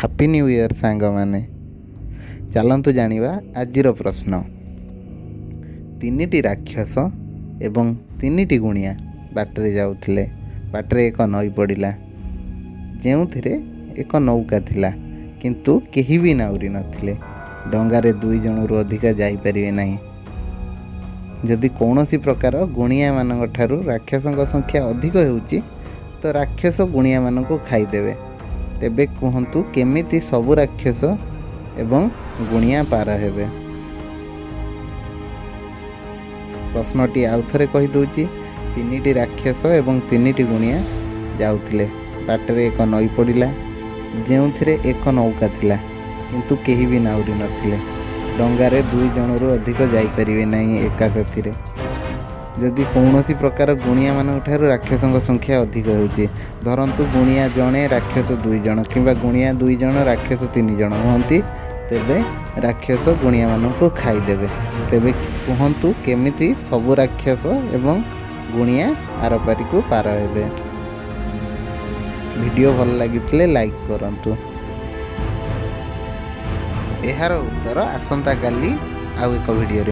Happy new year ସାଙ୍ଗମାନେ। ଚାଲନ୍ତୁ ଜାଣିବା ଆଜିର ପ୍ରଶ୍ନ। ତିନିଟି ରାକ୍ଷସ ଏବଂ ତିନିଟି ଗୁଣିଆ ବାଟରେ ଯାଉଥିଲେ। ବାଟରେ ଏକ ନଈ ପଡ଼ିଲା, ଯେଉଁଥିରେ ଏକ ନୌକା ଥିଲା, କିନ୍ତୁ କେହି ବି ନାଉରି ନଥିଲେ। ଡଙ୍ଗାରେ 2 ଜଣରୁ ଅଧିକା ଯାଇପାରିବେ ନାହିଁ। ଯଦି କୌଣସି ପ୍ରକାର ଗୁଣିଆମାନଙ୍କ ଠାରୁ ରାକ୍ଷସଙ୍କ ସଂଖ୍ୟା ଅଧିକ ହେଉଛି, ତ ରାକ୍ଷସ ଗୁଣିଆମାନଙ୍କୁ ଖାଇଦେବେ। ତେବେ କୁହନ୍ତୁ କେମିତି ସବୁ ରାକ୍ଷସ ଏବଂ ଗୁଣିଆ ପାର ହେବେ? ପ୍ରଶ୍ନଟି ଆଉଥରେ କହିଦେଉଛି। ତିନିଟି ରାକ୍ଷସ ଏବଂ ତିନିଟି ଗୁଣିଆ ଯାଉଥିଲେ। ବାଟରେ ଏକ ନଈ ପଡ଼ିଲା, ଯେଉଁଥିରେ ଏକ ନୌକା ଥିଲା, କିନ୍ତୁ କେହି ବି ନାଉରି ନଥିଲେ। ଡଙ୍ଗାରେ 2 ଜଣରୁ ଅଧିକ ଯାଇପାରିବେ ନାହିଁ ଏକା ସାଥିରେ। ଯଦି କୌଣସି ପ୍ରକାର ଗୁଣିଆମାନଙ୍କ ଠାରୁ ରାକ୍ଷସଙ୍କ ସଂଖ୍ୟା ଅଧିକ ହେଉଛି, ଧରନ୍ତୁ ଗୁଣିଆ ଜଣେ ରାକ୍ଷସ 2 ଜଣ କିମ୍ବା ଗୁଣିଆ 2 ଜଣ ରାକ୍ଷସ 3 ଜଣ ହୁଅନ୍ତି, ତେବେ ରାକ୍ଷସ ଗୁଣିଆମାନଙ୍କୁ ଖାଇଦେବେ। ତେବେ କୁହନ୍ତୁ କେମିତି ସବୁ ରାକ୍ଷସ ଏବଂ ଗୁଣିଆ ଆରପାରିକୁ ପାର ହେବେ? ଭିଡ଼ିଓ ଭଲ ଲାଗିଥିଲେ ଲାଇକ୍ କରନ୍ତୁ। ଏହାର ଉତ୍ତର ଆସନ୍ତାକାଲି ଆଉ ଏକ ଭିଡ଼ିଓରେ